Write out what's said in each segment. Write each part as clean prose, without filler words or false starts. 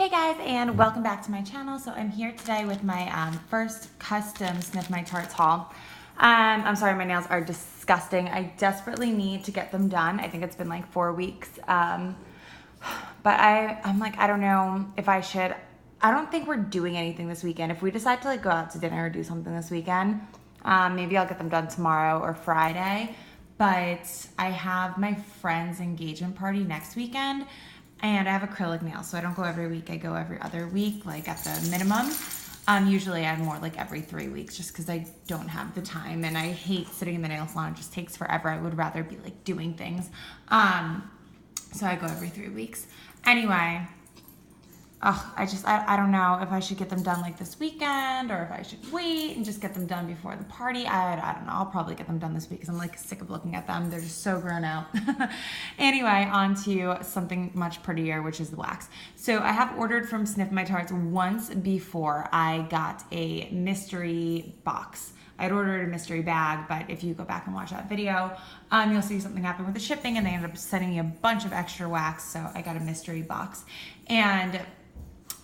Hey guys, and welcome back to my channel. So I'm here today with my first custom Sniff My Tarts haul. I'm sorry, my nails are disgusting. I desperately need to get them done. I think it's been like 4 weeks. But I'm like, I don't know if I should. I don't think we're doing anything this weekend. If we decide to like go out to dinner or do something this weekend, maybe I'll get them done tomorrow or Friday. But I have my friend's engagement party next weekend. And I have acrylic nails, so I don't go every week. I go every other week, like at the minimum. Usually I'm more like every 3 weeks just because I don't have the time and I hate sitting in the nail salon. It just takes forever. I would rather be like doing things. So I go every 3 weeks. Anyway, I don't know if I should get them done like this weekend or if I should wait and just get them done before the party. I don't know. I'll probably get them done this week because I'm like sick of looking at them. They're just so grown out. Anyway, on to something much prettier, which is the wax. So I have ordered from Sniff My Tarts once before. I got a mystery box. I'd ordered a mystery bag, but if you go back and watch that video, you'll see something happen with the shipping and they ended up sending me a bunch of extra wax. So I got a mystery box and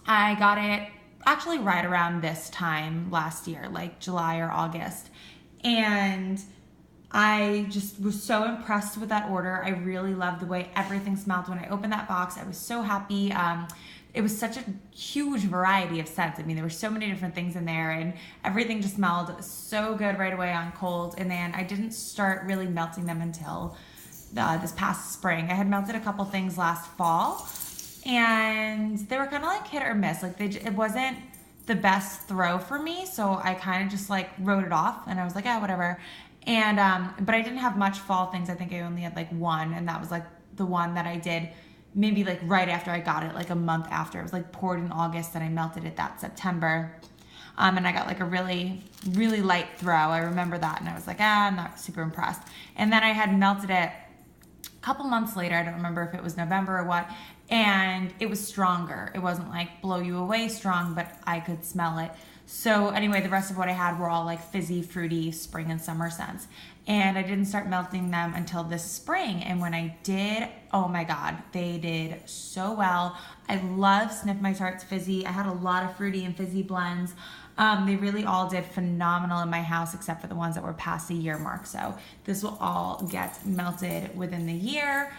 I got it actually right around this time last year, like July or August. And I just was so impressed with that order. I really loved the way everything smelled. When I opened that box, I was so happy. It was such a huge variety of scents. I mean, there were so many different things in there and everything just smelled so good right away on cold. And then I didn't start really melting them until this past spring. I had melted a couple things last fall. And they were kind of like hit or miss. Like it wasn't the best throw for me, so I kind of just like wrote it off, and I was like, ah, whatever. And but I didn't have much fall things. I think I only had like one, and that was like the one that I did maybe like right after I got it, like a month after. It was like poured in August, and I melted it that September. And I got like a really, really light throw. I remember that, and I was like, I'm not super impressed. And then I had melted it a couple months later. I don't remember if it was November or what. And it was stronger. It wasn't like blow you away strong, but I could smell it. So anyway, the rest of what I had were all like fizzy, fruity spring and summer scents. And I didn't start melting them until this spring. And when I did, oh my God, they did so well. I love Sniff My Tarts Fizzy. I had a lot of fruity and fizzy blends. They really all did phenomenal in my house except for the ones that were past the year mark. So this will all get melted within the year.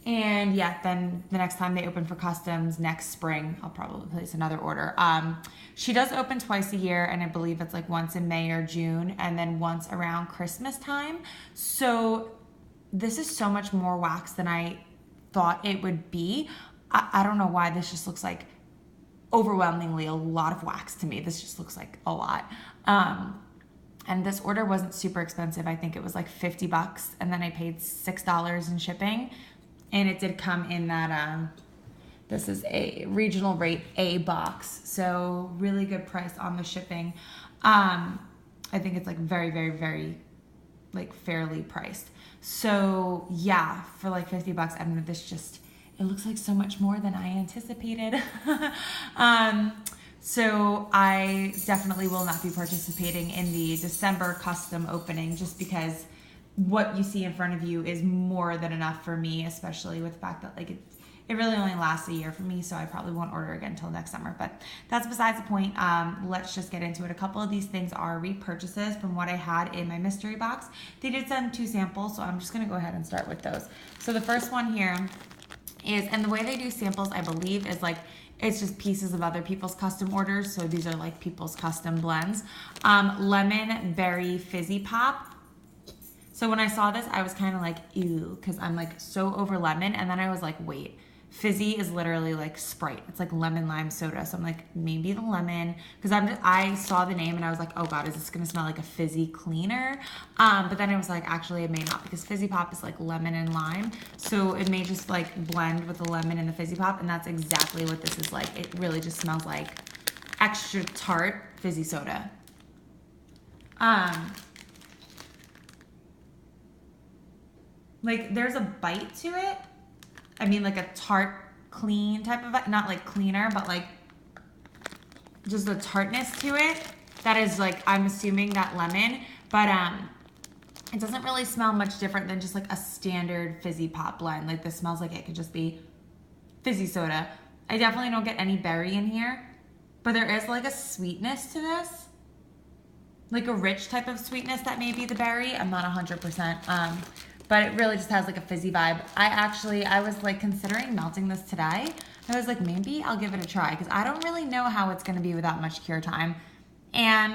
And yeah, then the next time they open for customs next spring, I'll probably place another order. She does open twice a year, and I believe it's like once in May or June, and then once around Christmas time. So this is so much more wax than I thought it would be. I don't know why this just looks like overwhelmingly a lot of wax to me. This just looks like a lot. And this order wasn't super expensive. I think it was like $50, and then I paid $6 in shipping. And it did come in that, this is a regional rate A box. So really good price on the shipping. I think it's like very, very, very like fairly priced. So yeah, for like $50, I don't know, this just, it looks like so much more than I anticipated. So I definitely will not be participating in the December custom opening just because what you see in front of you is more than enough for me, especially with the fact that like it really only lasts a year for me, so I probably won't order again until next summer. But that's besides the point. Let's just get into it. A couple of these things are repurchases from what I had in my mystery box. They did send 2 samples, so I'm just gonna go ahead and start with those. So the first one here is, and the way they do samples, I believe, is like it's just pieces of other people's custom orders. So these are like people's custom blends. Lemon Berry Fizzy Pop. So when I saw this, I was kind of like, ew, because I'm like so over lemon. And then I was like, wait, fizzy is literally like Sprite. It's like lemon lime soda. So I'm like, maybe the lemon, because I saw the name and I was like, oh God, is this going to smell like a fizzy cleaner? But then I was like, actually it may not, because fizzy pop is like lemon and lime. So it may just like blend with the lemon and the fizzy pop. And that's exactly what this is like. It really just smells like extra tart fizzy soda. Like there's a bite to it. I mean like a tart clean type of, not like cleaner, but like just a tartness to it. That is like, I'm assuming that lemon, but it doesn't really smell much different than just like a standard fizzy pop blend. Like this smells like it could just be fizzy soda. I definitely don't get any berry in here, but there is like a sweetness to this. Like a rich type of sweetness that may be the berry. I'm not 100%. But it really just has like a fizzy vibe. I was like considering melting this today. I was like, maybe I'll give it a try because I don't really know how it's gonna be without much cure time. And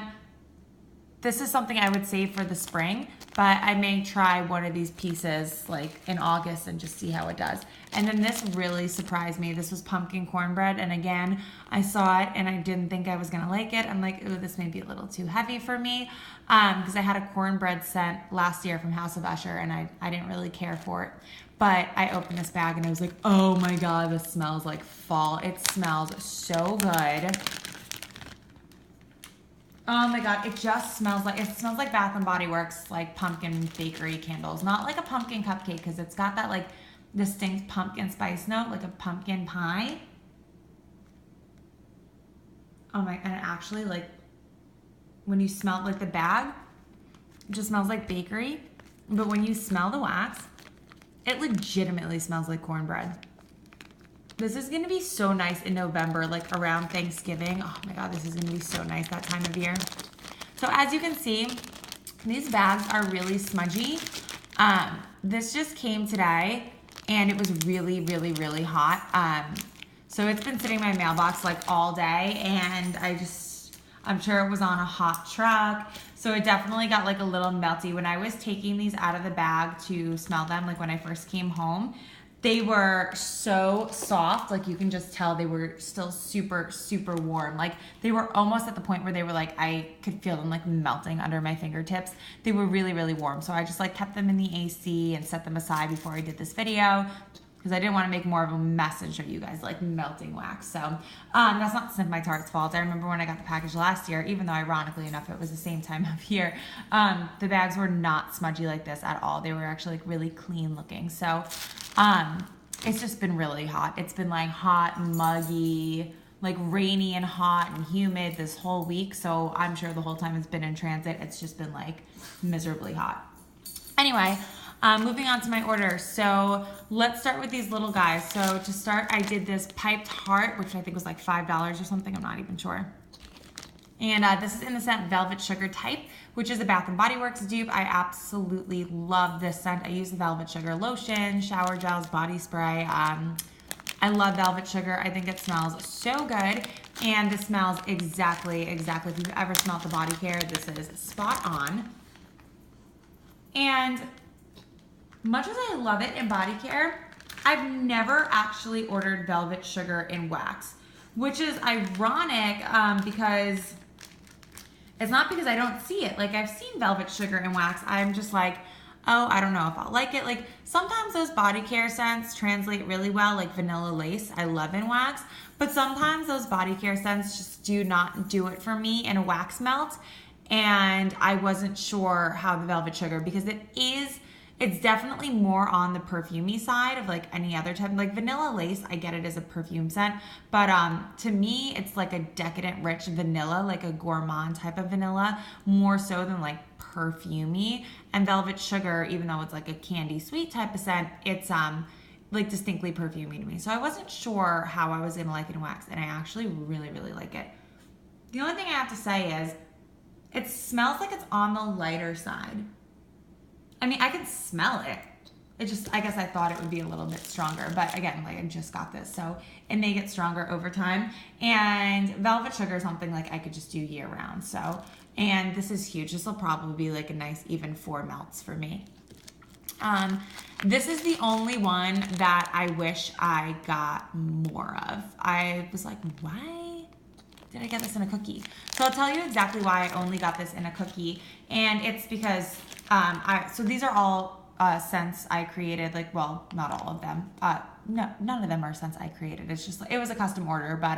this is something I would save for the spring, but I may try one of these pieces like in August and just see how it does. And then this really surprised me. This was pumpkin cornbread. And again, I saw it and I didn't think I was gonna like it. I'm like, ooh, this may be a little too heavy for me. Because I had a cornbread scent last year from House of Usher and I didn't really care for it. But I opened this bag and I was like, oh my God, this smells like fall. It smells so good. Oh my God, it just smells like Bath and Body Works, like pumpkin bakery candles. Not like a pumpkin cupcake because it's got that like distinct pumpkin spice note, like a pumpkin pie. Oh my, and it actually like, when you smell like the bag, it just smells like bakery. But when you smell the wax, it legitimately smells like cornbread. This is gonna be so nice in November, like around Thanksgiving. Oh my God, this is gonna be so nice that time of year. So as you can see, these bags are really smudgy. This just came today and it was really, really, really hot. So it's been sitting in my mailbox like all day and I'm sure it was on a hot truck. So it definitely got like a little melty. When I was taking these out of the bag to smell them, like when I first came home, they were so soft, like you can just tell they were still super, super warm. Like they were almost at the point where they were like, I could feel them like melting under my fingertips. They were really, really warm. So I just like kept them in the AC and set them aside before I did this video because I didn't want to make more of a mess and show you guys like melting wax. So that's not Sniff My Tarts' fault. I remember when I got the package last year, even though ironically enough, it was the same time of year, the bags were not smudgy like this at all. They were actually like really clean looking. So it's just been really hot. It's been like hot, muggy, like rainy and hot and humid this whole week. So I'm sure the whole time it's been in transit, it's just been like miserably hot. Anyway, moving on to my order. So let's start with these little guys. So to start, I did this piped heart, which I think was like $5 or something. I'm not even sure. And this is in the scent Velvet Sugar Type, which is a Bath and Body Works dupe. I absolutely love this scent. I use the Velvet Sugar lotion, shower gels, body spray. I love Velvet Sugar. I think it smells so good. And this smells exactly. If you've ever smelled the body care, this is spot on. And much as I love it in body care, I've never actually ordered Velvet Sugar in wax, which is ironic because it's not because I don't see it. Like I've seen Velvet Sugar in wax. I'm just like, oh, I don't know if I'll like it. Like sometimes those body care scents translate really well, like Vanilla Lace, I love in wax. But sometimes those body care scents just do not do it for me in a wax melt. And I wasn't sure how the Velvet Sugar, because it's definitely more on the perfumey side of like any other type. Like Vanilla Lace, I get it as a perfume scent, but to me, it's like a decadent, rich vanilla, like a gourmand type of vanilla, more so than like perfumey. And Velvet Sugar, even though it's like a candy sweet type of scent, it's like distinctly perfumey to me. So I wasn't sure how I was gonna like it in wax, and I actually really, really like it. The only thing I have to say is, it smells like it's on the lighter side. I mean, I can smell it. It just, I guess I thought it would be a little bit stronger. But again, like I just got this, so it may get stronger over time. And Velvet Sugar is something like I could just do year round. So, and this is huge. This will probably be like a nice even 4 melts for me. This is the only one that I wish I got more of. I was like, why did I get this in a cookie? So I'll tell you exactly why I only got this in a cookie. And it's because so these are all scents I created, like, well, not all of them. No, none of them are scents I created. It's just, it was a custom order, but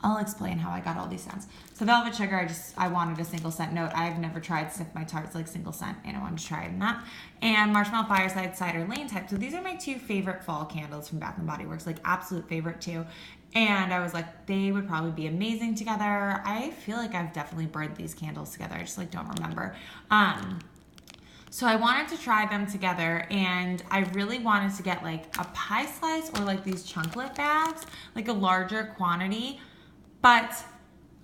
I'll explain how I got all these scents. So Velvet Sugar, I wanted a single scent note. I've never tried Sniff My Tarts like single scent, and I wanted to try it in that. And Marshmallow Fireside Cider Lane Type. So these are my 2 favorite fall candles from Bath and Body Works, like absolute favorite 2. And I was like, they would probably be amazing together. I feel like I've definitely burned these candles together. I just like don't remember. So I wanted to try them together, and I really wanted to get like a pie slice or like these chunklet bags, like a larger quantity. But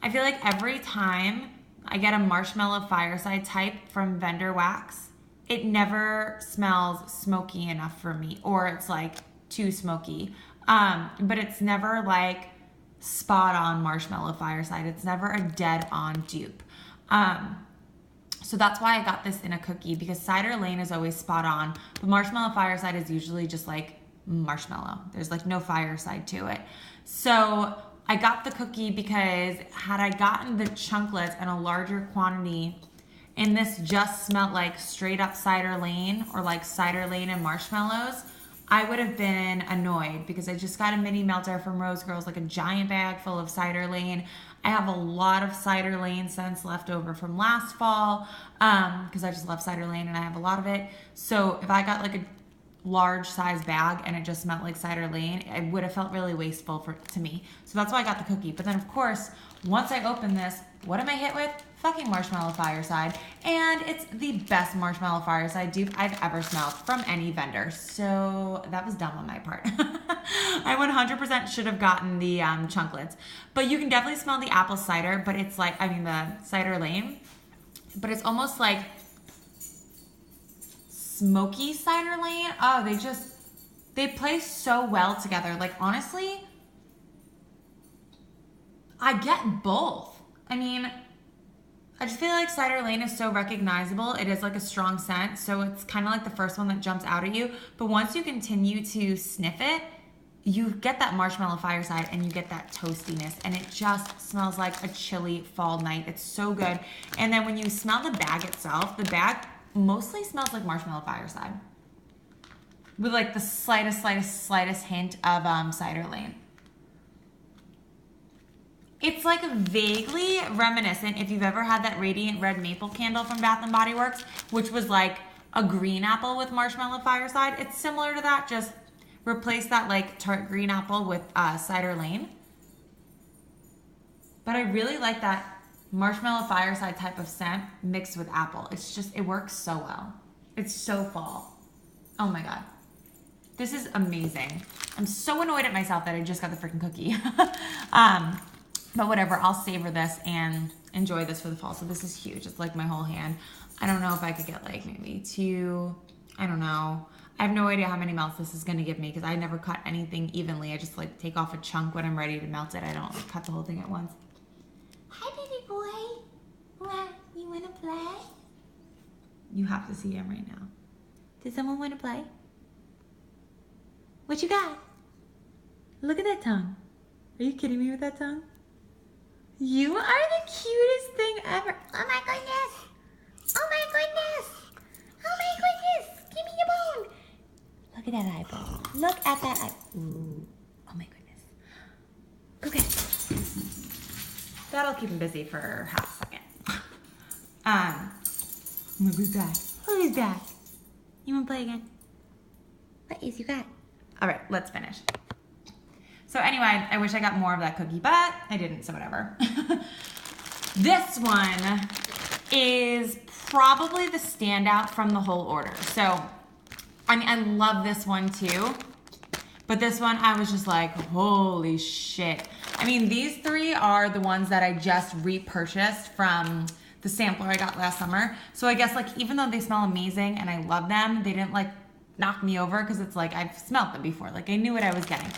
I feel like every time I get a marshmallow fireside type from Vendor Wax, it never smells smoky enough for me, or it's like too smoky. But it's never like spot on marshmallow fireside. It's never a dead on dupe. So that's why I got this in a cookie, because Cider Lane is always spot on, but Marshmallow Fireside is usually just like marshmallow. There's like no fireside to it. So I got the cookie because had I gotten the chunklets in a larger quantity and this just smelled like straight up Cider Lane or like Cider Lane and marshmallows, I would have been annoyed because I just got a mini melter from Rose Girls, like a giant bag full of Cider Lane. I have a lot of Cider Lane scents left over from last fall because I just love Cider Lane and I have a lot of it. So if I got like a large size bag and it just smelled like Cider Lane, it would have felt really wasteful to me. So that's why I got the cookie. But then of course, once I open this, what am I hit with? Fucking Marshmallow Fireside. And it's the best Marshmallow Fireside dupe I've ever smelled from any vendor. So that was dumb on my part. I 100% should have gotten the chunklets. But you can definitely smell the apple cider, but it's like, I mean the Cider Lane, but it's almost like smoky Cider Lane. Oh, they play so well together. Like honestly, I get both. I mean, I just feel like Cider Lane is so recognizable. It is like a strong scent, so it's kind of like the first one that jumps out at you. But once you continue to sniff it, you get that Marshmallow Fireside and you get that toastiness, and it just smells like a chilly fall night. It's so good. And then when you smell the bag itself, the bag mostly smells like Marshmallow Fireside with like the slightest hint of Cider Lane. It's like vaguely reminiscent if you've ever had that Radiant Red Maple candle from Bath & Body Works, which was like a green apple with Marshmallow Fireside. It's similar to that, just replace that like tart green apple with Cider Lane. But I really like that Marshmallow Fireside type of scent mixed with apple. It's just, it works so well. It's so fall. Oh my God. This is amazing. I'm so annoyed at myself that I just got the freaking cookie. But whatever, I'll savor this and enjoy this for the fall. So this is huge. It's like my whole hand. I don't know if I could get like maybe two, I don't know. I have no idea how many melts this is gonna give me because I never cut anything evenly. I just like take off a chunk when I'm ready to melt it. I don't like, cut the whole thing at once. Hi, baby boy. What, you wanna play? You have to see him right now. Does someone wanna play? What you got? Look at that tongue. Are you kidding me with that tongue? You are the cutest thing ever. Oh my goodness. Oh my goodness. Oh my goodness. Give me your bone. Look at that eyeball. Look at that eye. Ooh. Oh my goodness. Okay. That'll keep him busy for half a second. Look who's back. Who's back? You wanna play again? What is you got? All right, let's finish. So anyway, I wish I got more of that cookie, but I didn't, so whatever. This one is probably the standout from the whole order. So, I mean, I love this one too, but this one I was just like, holy shit. I mean, these three are the ones that I just repurchased from the sampler I got last summer. So I guess like, even though they smell amazing and I love them, they didn't like knock me over because it's like, I've smelled them before. Like I knew what I was getting.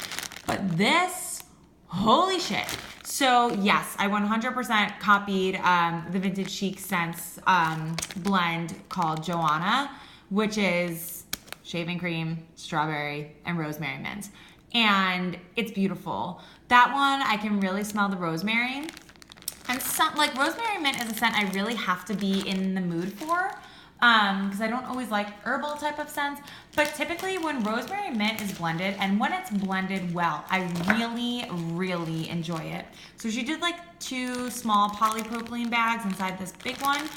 But this, holy shit. So yes, I 100% copied the Vintage Chic Scents blend called Joanna, which is shaving cream, strawberry, and rosemary mint. And it's beautiful. That one, I can really smell the rosemary. And some, like rosemary mint is a scent I really have to be in the mood for. Because I don't always like herbal type of scents, but typically when rosemary mint is blended, and when it's blended well, I really enjoy it. So she did like 2 small polypropylene bags inside this big one.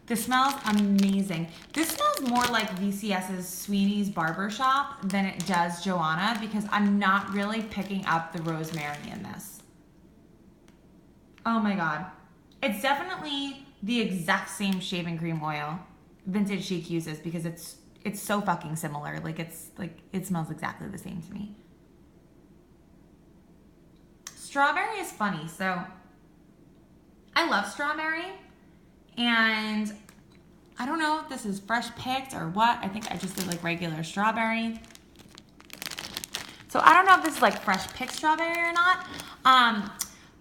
This smells amazing. This smells more like VCS's Sweeney's Barbershop than it does Joanna, because I'm not really picking up the rosemary in this. Oh my God. It's definitely the exact same shaving cream oil Vintage Chic uses because it's so fucking similar. Like it smells exactly the same to me. Strawberry is funny. So I love strawberry, and I don't know if this is fresh picked or what. I think I just did like regular strawberry. So I don't know if this is like fresh picked strawberry or not.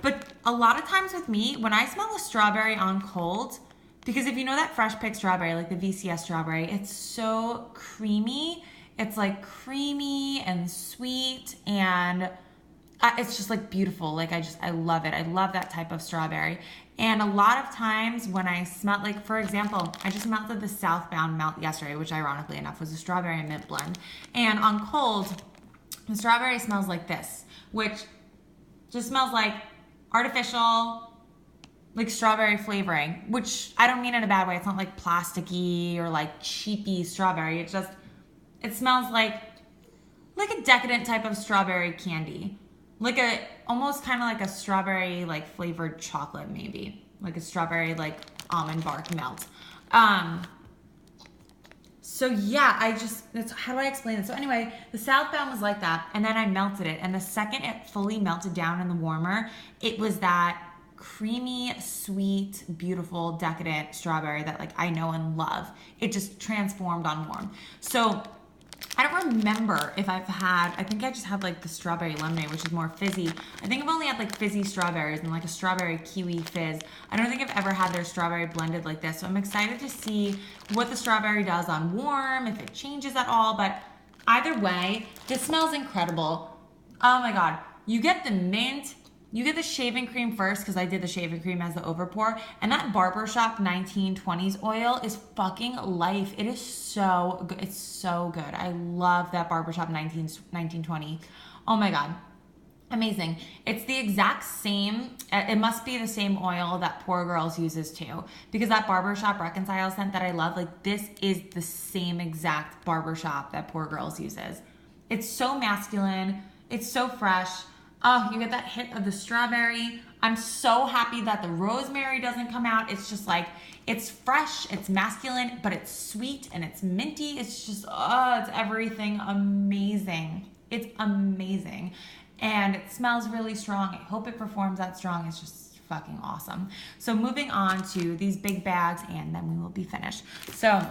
But a lot of times with me, when I smell a strawberry on cold, because if you know that fresh picked strawberry, like the VCS strawberry, it's so creamy. It's like creamy and sweet, and it's just like beautiful. Like I love it. I love that type of strawberry. And a lot of times when I smell, like for example, I just melted the Southbound melt yesterday, which ironically enough was a strawberry and mint blend. And on cold, the strawberry smells like this, which just smells like artificial, like strawberry flavoring, which I don't mean in a bad way. It's not like plasticky or like cheapy strawberry. It smells like a decadent type of strawberry candy. Like almost kind of like a strawberry like flavored chocolate, maybe. Like a strawberry like almond bark melt. So yeah, how do I explain it? So anyway, the Southbound was like that, and then I melted it, and the second it fully melted down in the warmer, it was that creamy, sweet, beautiful, decadent strawberry that like I know and love. It just transformed on warm. So I don't remember if I think I just had like the strawberry lemonade, which is more fizzy. I think I've only had like fizzy strawberries and like a strawberry kiwi fizz. I don't think I've ever had their strawberry blended like this. So I'm excited to see what the strawberry does on warm, if it changes at all. But either way, this smells incredible. Oh my God. You get the mint. You get the shaving cream first because I did the shaving cream as the overpour. And that Barbershop 1920s oil is fucking life. It is so good. It's so good. I love that Barbershop 1920. Oh my God. Amazing. It's the exact same. It must be the same oil that Poor Girls uses too. Because that Barbershop Reconcile scent that I love, like this is the same exact Barbershop that Poor Girls uses. It's so masculine. It's so fresh. Oh, you get that hit of the strawberry. I'm so happy that the rosemary doesn't come out. It's just like, it's fresh, it's masculine, but it's sweet and it's minty. It's just, it's everything amazing. It's amazing. And it smells really strong. I hope it performs that strong. It's just fucking awesome. So moving on to these big bags, and then we will be finished. So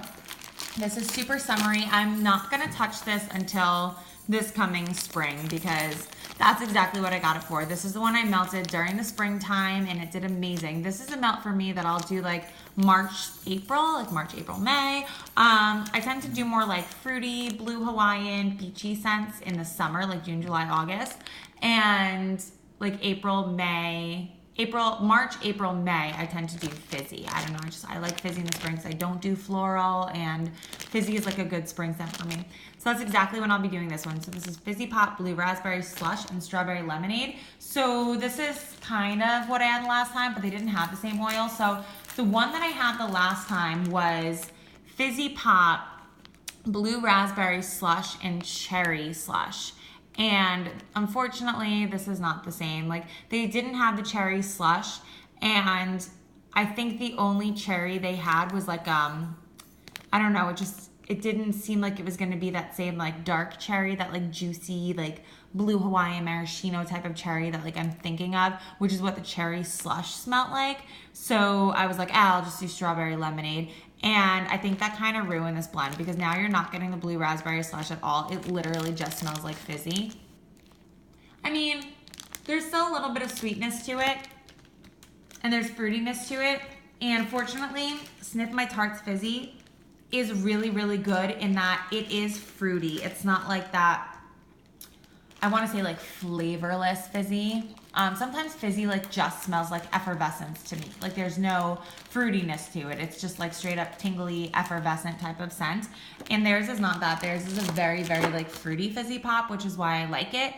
this is super summery. I'm not gonna touch this until this coming spring because that's exactly what I got it for. This is the one I melted during the springtime and it did amazing. This is a melt for me that I'll do like March, April, May. I tend to do more like fruity, blue Hawaiian, beachy scents in the summer, like June, July, August. And like March, April, May, I tend to do fizzy. I don't know, I like fizzy in the spring because I don't do floral, and fizzy is like a good spring scent for me. So that's exactly when I'll be doing this one. So this is Fizzy Pop Blue Raspberry Slush and Strawberry Lemonade. So this is kind of what I had last time, but they didn't have the same oil. So the one that I had the last time was Fizzy Pop Blue Raspberry Slush and Cherry Slush. And unfortunately, this is not the same. Like, they didn't have the cherry slush, and I think the only cherry they had was like, I don't know, it didn't seem like it was going to be that same like dark cherry, that like juicy, like blue Hawaiian maraschino type of cherry that like I'm thinking of, which is what the cherry slush smelled like. So I was like, I'll just do strawberry lemonade. And I think that kind of ruined this blend because now you're not getting the blue raspberry slush at all. It literally just smells like fizzy. I mean, there's still a little bit of sweetness to it and there's fruitiness to it. And fortunately, Sniff My Tarts Fizzy is really, really good in that it is fruity. It's not like that, I want to say like flavorless fizzy. Sometimes fizzy like just smells like effervescence to me. Like there's no fruitiness to it. It's just like straight up tingly, effervescent type of scent. And theirs is not that. Theirs is a very, very like fruity fizzy pop, which is why I like it.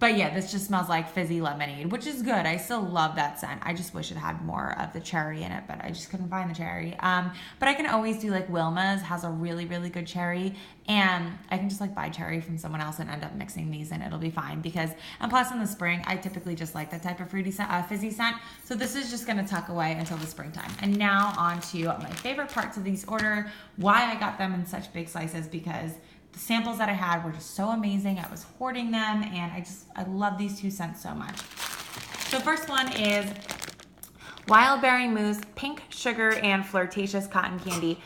But yeah, this just smells like fizzy lemonade, which is good. I still love that scent. I just wish it had more of the cherry in it, but I just couldn't find the cherry. But I can always do like Wilma's has a really, really good cherry, and I can just like buy cherry from someone else and end up mixing these and it'll be fine because, and plus in the spring, I typically just like that type of fruity fizzy scent. So this is just gonna tuck away until the springtime. And now on to my favorite parts of these order, why I got them in such big slices, because the samples that I had were just so amazing. I was hoarding them and I love these two scents so much. So first one is Wild Berry Mousse, Pink Sugar, and Flirtatious Cotton Candy.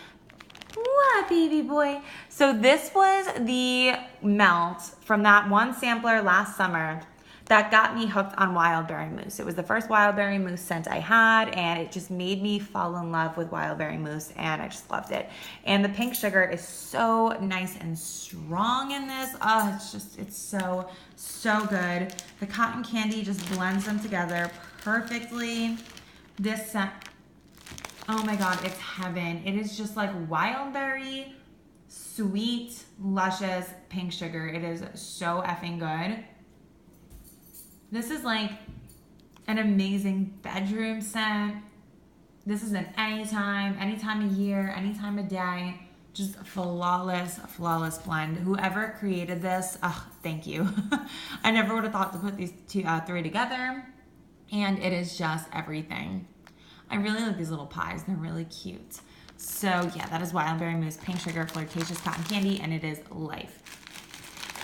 What, baby boy? So this was the melt from that one sampler last summer that got me hooked on Wild Berry Mousse. It was the first Wild Berry Mousse scent I had, and it just made me fall in love with Wild Berry Mousse, and I just loved it. And the pink sugar is so nice and strong in this. Oh, it's so, so good. The cotton candy just blends them together perfectly. This scent, oh my God, it's heaven. It is just like wild berry, sweet, luscious pink sugar. It is so effing good. This is like an amazing bedroom scent. This is an any time of year, any time of day. Just flawless, flawless blend. Whoever created this, thank you. I never would have thought to put these three together, and it is just everything. I really like these little pies. They're really cute. So yeah, that is Wild Berry Mousse, Pink Sugar, Flirtatious Cotton Candy, and it is life.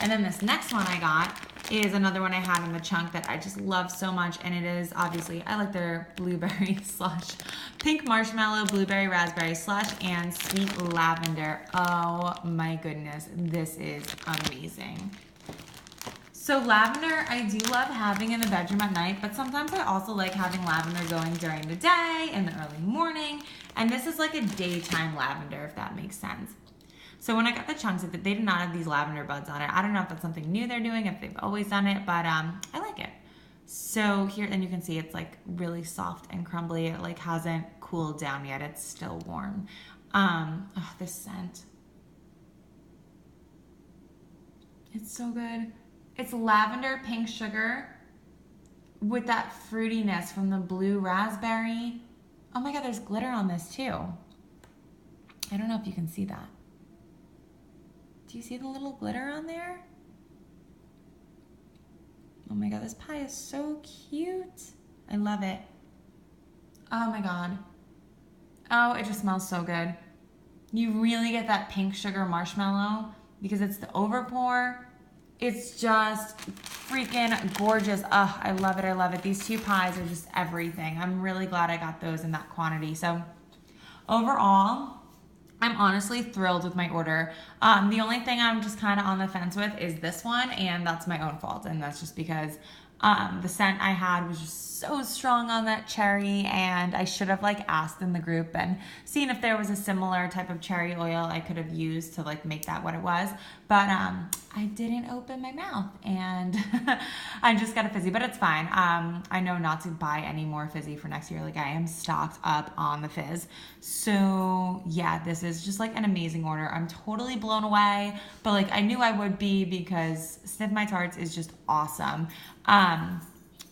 And then this next one I got is another one I had in the chunk that I just love so much, and it is obviously, I like their blueberry slush, pink marshmallow, blueberry raspberry slush, and sweet lavender. Oh my goodness, this is amazing. So lavender, I do love having in the bedroom at night, but sometimes I also like having lavender going during the day, in the early morning, and this is like a daytime lavender, if that makes sense. So when I got the chunks, they did not have these lavender buds on it. I don't know if that's something new they're doing, if they've always done it, but I like it. So here, and you can see it's like really soft and crumbly. It like hasn't cooled down yet. It's still warm. This scent. It's so good. It's lavender pink sugar with that fruitiness from the blue raspberry. Oh my God, there's glitter on this too. I don't know if you can see that. Do you see the little glitter on there? Oh my God, this pie is so cute. I love it. Oh my God. Oh, it just smells so good. You really get that pink sugar marshmallow because it's the overpour. It's just freaking gorgeous. Oh, I love it. I love it. These two pies are just everything. I'm really glad I got those in that quantity. So overall, I'm honestly thrilled with my order. The only thing I'm just kind of on the fence with is this one, and that's my own fault. And that's just because the scent I had was just so strong on that cherry, and I should have like asked in the group and seen if there was a similar type of cherry oil I could have used to like make that what it was. But I didn't open my mouth, and I just got a fizzy, but it's fine. I know not to buy any more fizzy for next year. Like I am stocked up on the fizz. So yeah, this is just like an amazing order. I'm totally blown away, but like I knew I would be because Sniff My Tarts is just awesome.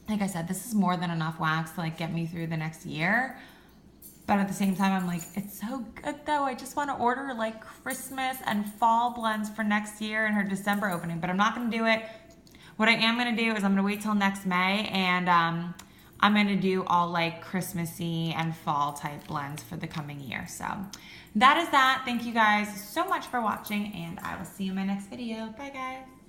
Like I said, this is more than enough wax to like get me through the next year. But at the same time, I'm like, it's so good though. I just want to order like Christmas and fall blends for next year and her December opening, but I'm not going to do it. What I am going to do is I'm going to wait till next May, and I'm going to do all like Christmassy and fall type blends for the coming year. So that is that. Thank you guys so much for watching, and I will see you in my next video. Bye guys.